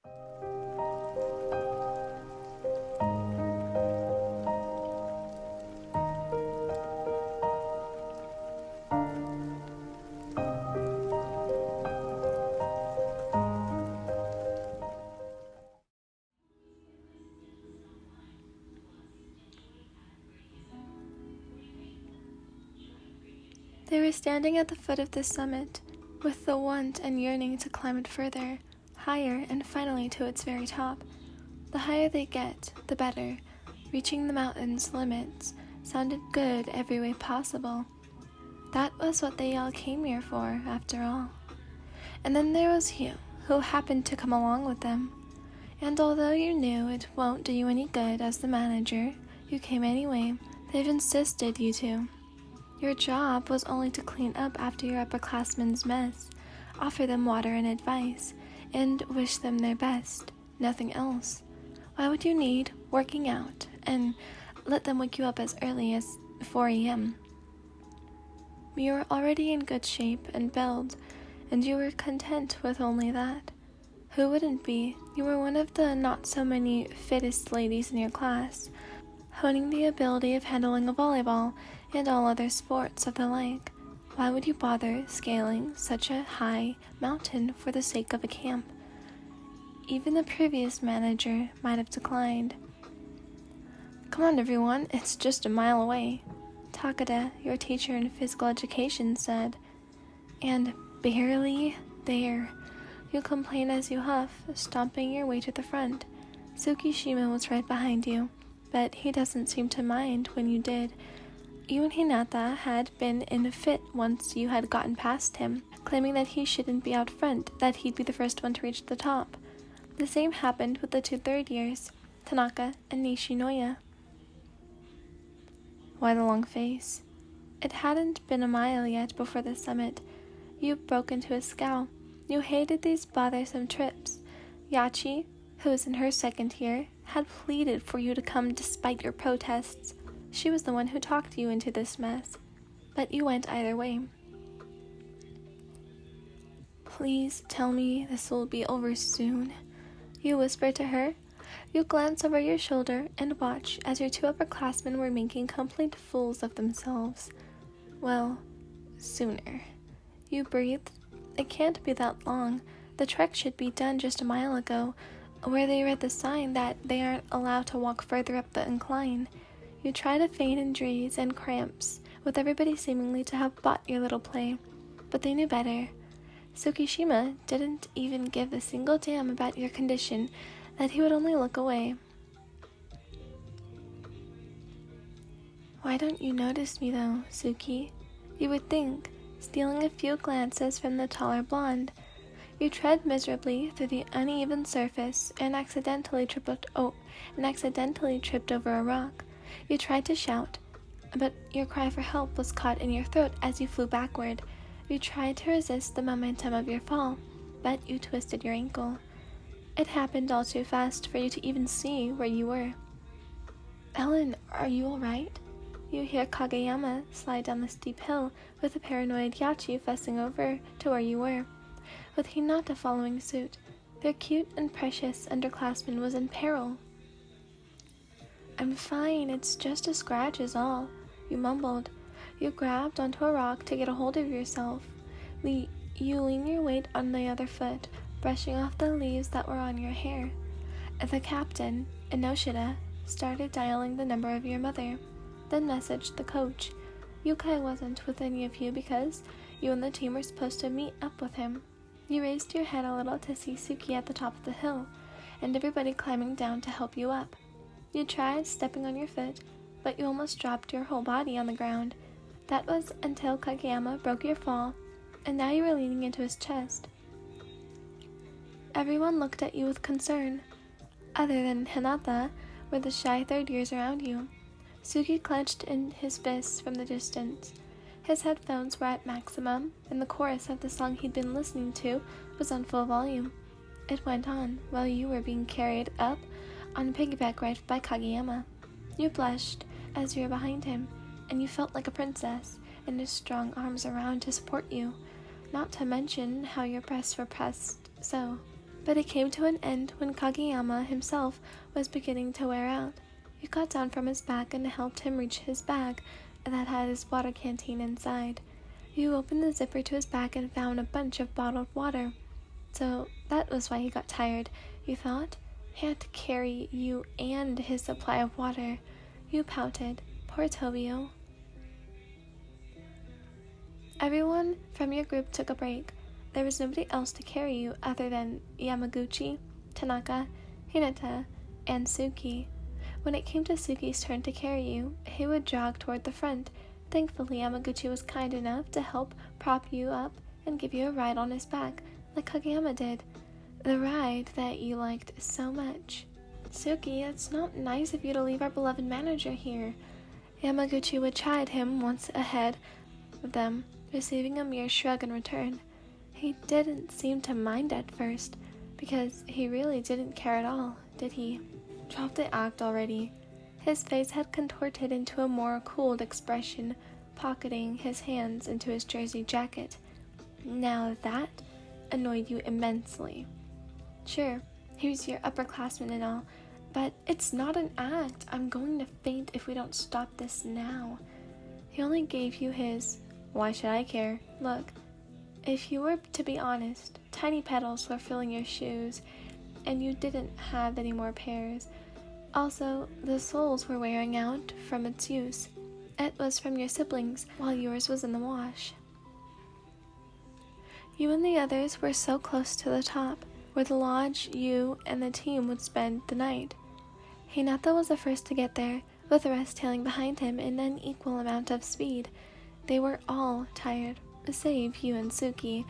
They were standing at the foot of the summit, with the want and yearning to climb it further, higher, and finally to its very top. The higher they get, the better. Reaching the mountain's limits sounded good every way possible. That was what they all came here for, after all. And then there was you, who happened to come along with them. And although you knew it won't do you any good as the manager, you came anyway. They've insisted you to. Your job was only to clean up after your upperclassmen's mess, offer them water and advice, and wish them their best, nothing else. Why would you need working out and let them wake you up as early as 4 a.m.? You were already in good shape and build, and you were content with only that. Who wouldn't be? You were one of the not-so-many fittest ladies in your class, honing the ability of handling a volleyball and all other sports of the like. Why would you bother scaling such a high mountain for the sake of a camp? Even the previous manager might have declined. Come on, everyone, it's just a mile away, Takada, your teacher in physical education, said. And barely there. You complain as you huff, stomping your way to the front. Tsukishima was right behind you, but he doesn't seem to mind when you did. You and Hinata had been in a fit once you had gotten past him, claiming that he shouldn't be out front, that he'd be the first one to reach the top. The same happened with the 2 third years, Tanaka and Nishinoya. Why the long face? It hadn't been a mile yet before the summit. You broke into a scowl. You hated these bothersome trips. Yachi, who was in her 2nd year, had pleaded for you to come despite your protests. She was the one who talked you into this mess, but you went either way. Please tell me this will be over soon, you whispered to her. You glance over your shoulder and watch as your 2 upperclassmen were making complete fools of themselves. Well, sooner. You breathed. It can't be that long. The trek should be done just a mile ago, where they read the sign that they aren't allowed to walk further up the incline. You try to feign injuries and cramps, with everybody seemingly to have bought your little play, but they knew better. Tsukishima didn't even give a single damn about your condition, that he would only look away. Why don't you notice me though, Tsuki? You would think, stealing a few glances from the taller blonde. You tread miserably through the uneven surface and accidentally tripped over a rock. You tried to shout, but your cry for help was caught in your throat as you flew backward. You tried to resist the momentum of your fall, but you twisted your ankle. It happened all too fast for you to even see where you were. Ellen, are you all right? You hear Kageyama slide down the steep hill with a paranoid Yachi fussing over to where you were, with Hinata following suit. Their cute and precious underclassman was in peril. I'm fine, it's just a scratch is all, you mumbled. You grabbed onto a rock to get a hold of yourself. You lean your weight on the other foot, brushing off the leaves that were on your hair. The captain, Inoshida, started dialing the number of your mother, then messaged the coach. Yukai wasn't with any of you because you and the team were supposed to meet up with him. You raised your head a little to see Suki at the top of the hill, and everybody climbing down to help you up. You tried stepping on your foot, but you almost dropped your whole body on the ground. That was until Kageyama broke your fall, and now you were leaning into his chest. Everyone looked at you with concern. Other than Hinata, were the shy 3rd years around you. Suki clenched in his fists from the distance. His headphones were at maximum, and the chorus of the song he'd been listening to was on full volume. It went on while you were being carried up on a piggyback ride by Kageyama. You blushed as you were behind him, and you felt like a princess, and his strong arms around to support you, not to mention how your breasts were pressed so. But it came to an end when Kageyama himself was beginning to wear out. You got down from his back and helped him reach his bag that had his water canteen inside. You opened the zipper to his bag and found a bunch of bottled water. So that was why he got tired, you thought? He had to carry you and his supply of water. You pouted. Poor Tobio. Everyone from your group took a break. There was nobody else to carry you other than Yamaguchi, Tanaka, Hinata, and Suki. When it came to Suki's turn to carry you, he would jog toward the front. Thankfully, Yamaguchi was kind enough to help prop you up and give you a ride on his back, like Kageyama did. The ride that you liked so much. Suki, it's not nice of you to leave our beloved manager here. Yamaguchi would chide him once ahead of them, receiving a mere shrug in return. He didn't seem to mind at first, because he really didn't care at all, did he? Drop the act already. His face had contorted into a more cooled expression, pocketing his hands into his jersey jacket. Now that annoyed you immensely. Sure, he was your upperclassman and all, but it's not an act. I'm going to faint if we don't stop this now. He only gave you his, why should I care, look. If you were to be honest, tiny petals were filling your shoes, and you didn't have any more pairs. Also, the soles were wearing out from its use. It was from your siblings, while yours was in the wash. You and the others were so close to the top, where the lodge you and the team would spend the night. Hinata was the first to get there, with the rest tailing behind him in an equal amount of speed. They were all tired, save you and Suki.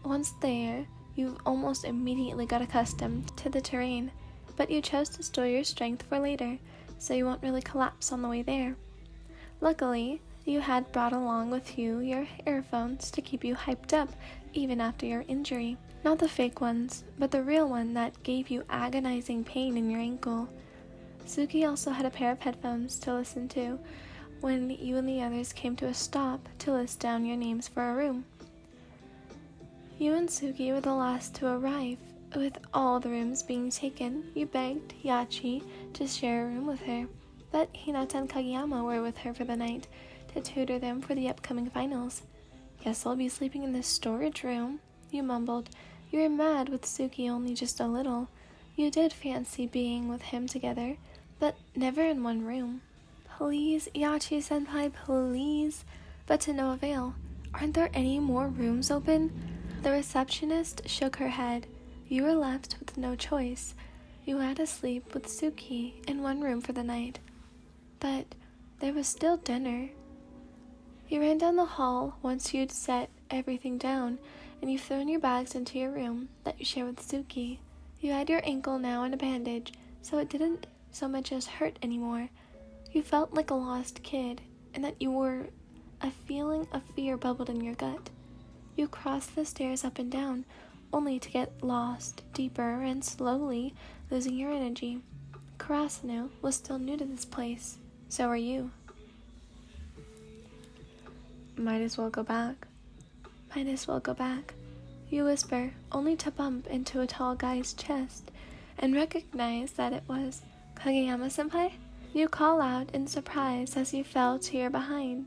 Once there, you almost immediately got accustomed to the terrain, but you chose to store your strength for later, so you won't really collapse on the way there. Luckily, you had brought along with you your earphones to keep you hyped up even after your injury. Not the fake ones, but the real one that gave you agonizing pain in your ankle. Suki also had a pair of headphones to listen to when you and the others came to a stop to list down your names for a room. You and Suki were the last to arrive. With all the rooms being taken, you begged Yachi to share a room with her, but Hinata and Kageyama were with her for the night to tutor them for the upcoming finals. Guess I'll be sleeping in this storage room, you mumbled. You were mad with Suki only just a little. You did fancy being with him together, but never in one room. Please, Yachi-senpai, please. But to no avail. Aren't there any more rooms open? The receptionist shook her head. You were left with no choice. You had to sleep with Suki in one room for the night. But there was still dinner. You ran down the hall once you'd set everything down, and you've thrown your bags into your room that you share with Suki. You had your ankle now in a bandage, so it didn't so much as hurt anymore. You felt like a lost kid, and that a feeling of fear bubbled in your gut. You crossed the stairs up and down, only to get lost deeper and slowly losing your energy. Karasuno was still new to this place. So are you. Might as well go back. Might as well go back. You whisper, only to bump into a tall guy's chest and recognize that it was Kageyama-senpai. You call out in surprise as you fell to your behind.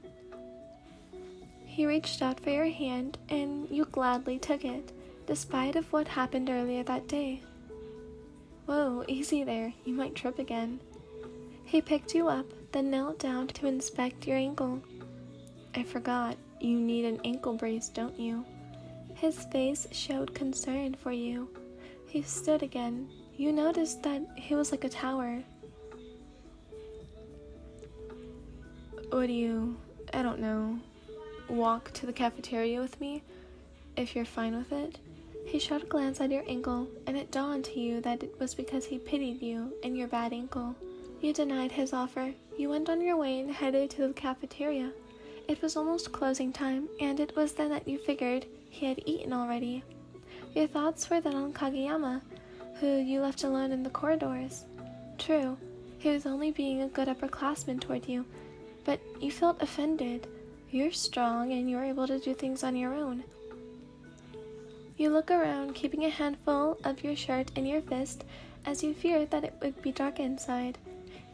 He reached out for your hand, and you gladly took it, despite of what happened earlier that day. Whoa, easy there, you might trip again. He picked you up, then knelt down to inspect your ankle. I forgot, you need an ankle brace, don't you? His face showed concern for you. He stood again. You noticed that he was like a tower. Would you, I don't know, walk to the cafeteria with me, if you're fine with it? He shot a glance at your ankle, and it dawned to you that it was because he pitied you and your bad ankle. You denied his offer. You went on your way and headed to the cafeteria. It was almost closing time, and it was then that you figured he had eaten already. Your thoughts were then on Kageyama, who you left alone in the corridors. True, he was only being a good upperclassman toward you, but you felt offended. You're strong and you're able to do things on your own. You look around, keeping a handful of your shirt in your fist as you fear that it would be dark inside.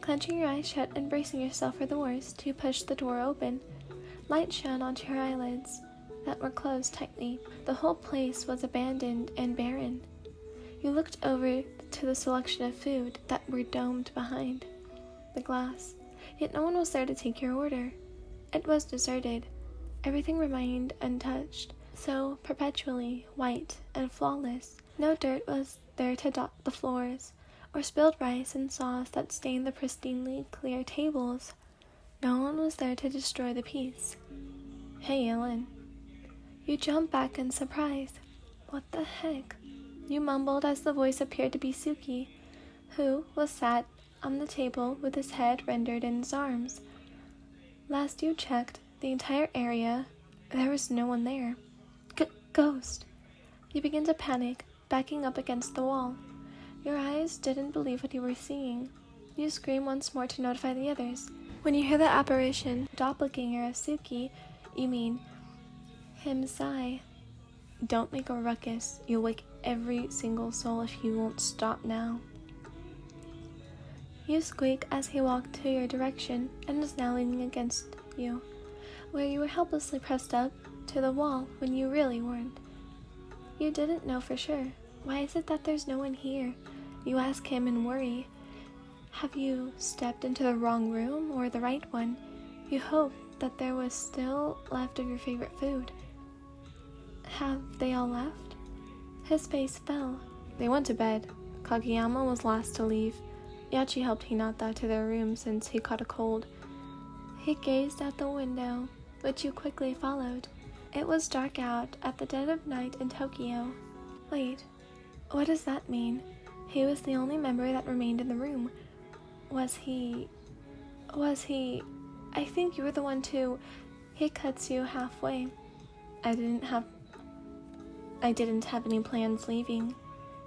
Clenching your eyes shut and bracing yourself for the worst, you push the door open. Light shone onto your eyelids that were closed tightly. The whole place was abandoned and barren. You looked over to the selection of food that were domed behind the glass, yet no one was there to take your order. It was deserted. Everything remained untouched, so perpetually white and flawless. No dirt was there to dot the floors, or spilled rice and sauce that stained the pristinely clear tables. No one was there to destroy the peace. Hey, Ellen. You jumped back in surprise. What the heck? You mumbled as the voice appeared to be Suki, who was sat on the table with his head rendered in his arms. Last you checked the entire area, there was no one there. Ghost! You begin to panic, backing up against the wall. Your eyes didn't believe what you were seeing. You scream once more to notify the others. When you hear the apparition, doppelganger of Suki, you mean him sigh. Don't make a ruckus. You'll wake every single soul if you won't stop now. You squeak as he walked to your direction and is now leaning against you, where you were helplessly pressed up to the wall when you really weren't. You didn't know for sure. Why is it that there's no one here? You ask him in worry. Have you stepped into the wrong room or the right one? You hope that there was still left of your favorite food. Have they all left? His face fell. They went to bed. Kageyama was last to leave. Yachi helped Hinata to their room since he caught a cold. He gazed out the window, which you quickly followed. It was dark out at the dead of night in Tokyo. Wait, what does that mean? He was the only member that remained in the room. Was he... I think you were the one too. He cuts you halfway. I didn't have any plans leaving.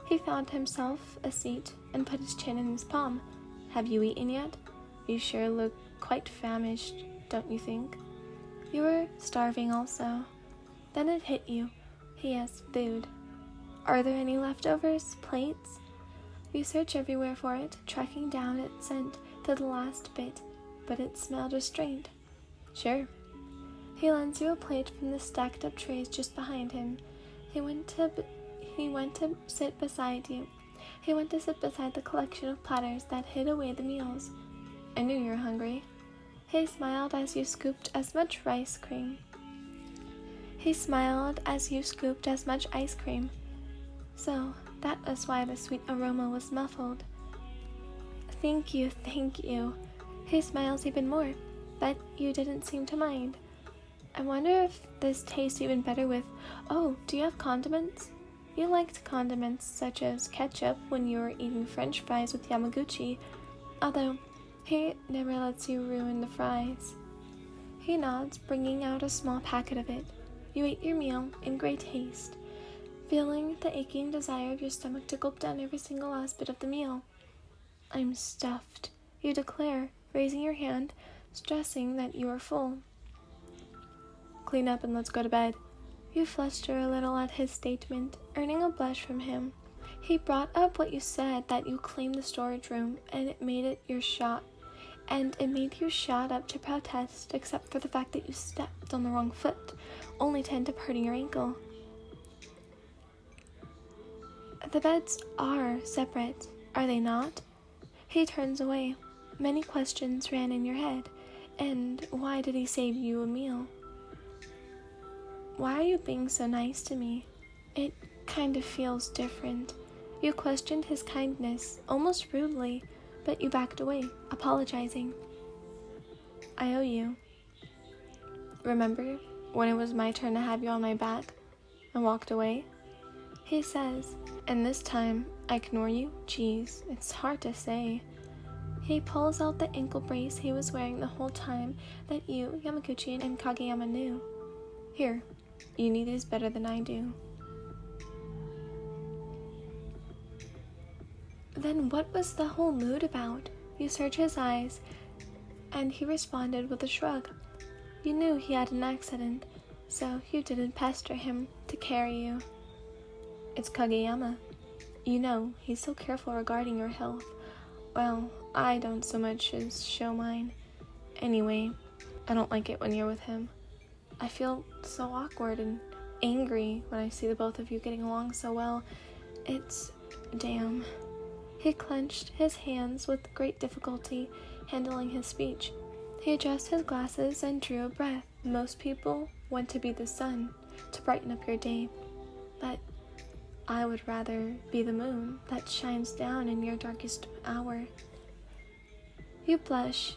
He found himself a seat and put his chin in his palm. Have you eaten yet? You sure look quite famished, don't you think? You were starving also. Then it hit you. He has food. Are there any leftovers? Plates? You search everywhere for it, tracking down its scent to the last bit, but it smelled restrained. Sure. He lends you a plate from the stacked up trays just behind him. He went to sit beside you. He went to sit beside the collection of platters that hid away the meals. I knew you were hungry. He smiled as you scooped as much ice cream. So that was why the sweet aroma was muffled. Thank you. He smiles even more, but you didn't seem to mind. I wonder if this tastes even better with... Oh, do you have condiments? You liked condiments such as ketchup when you were eating French fries with Yamaguchi, although he never lets you ruin the fries. He nods, bringing out a small packet of it. You ate your meal in great haste, feeling the aching desire of your stomach to gulp down every single last bit of the meal. I'm stuffed, you declare, raising your hand, stressing that you are full. Clean up and let's go to bed. You fluster a little at his statement, earning a blush from him. He brought up what you said, that you claimed the storage room, and it made you shot up to protest, except for the fact that you stepped on the wrong foot, only to end up hurting your ankle. The beds are separate, are they not? He turns away. Many questions ran in your head. And why did he save you a meal? Why are you being so nice to me? It kind of feels different. You questioned his kindness, almost rudely, but you backed away, apologizing. I owe you. Remember when it was my turn to have you on my back and walked away? He says, and this time I ignore you? Geez, it's hard to say. He pulls out the ankle brace he was wearing the whole time that you, Yamaguchi, and Kageyama knew. Here, you need these better than I do. Then what was the whole mood about? You search his eyes, and he responded with a shrug. You knew he had an accident, so you didn't pester him to carry you. It's Kageyama. You know, he's so careful regarding your health. Well, I don't so much as show mine. Anyway, I don't like it when you're with him. I feel so awkward and angry when I see the both of you getting along so well. It's... damn. He clenched his hands with great difficulty, handling his speech. He adjusted his glasses and drew a breath. Most people want to be the sun, to brighten up your day. But I would rather be the moon that shines down in your darkest hour. You blush.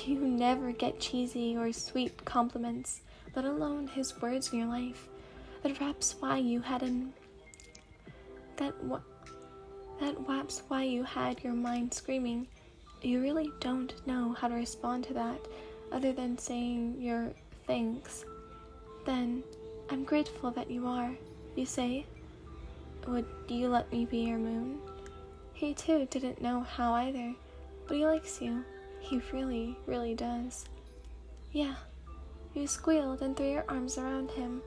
You never get cheesy or sweet compliments, let alone his words in your life. That waps why you had your mind screaming. You really don't know how to respond to that, other than saying your thanks. Then, I'm grateful that you are, you say. Would you let me be your moon? He too didn't know how either, but he likes you. He really, really does. Yeah. You squealed and threw your arms around him.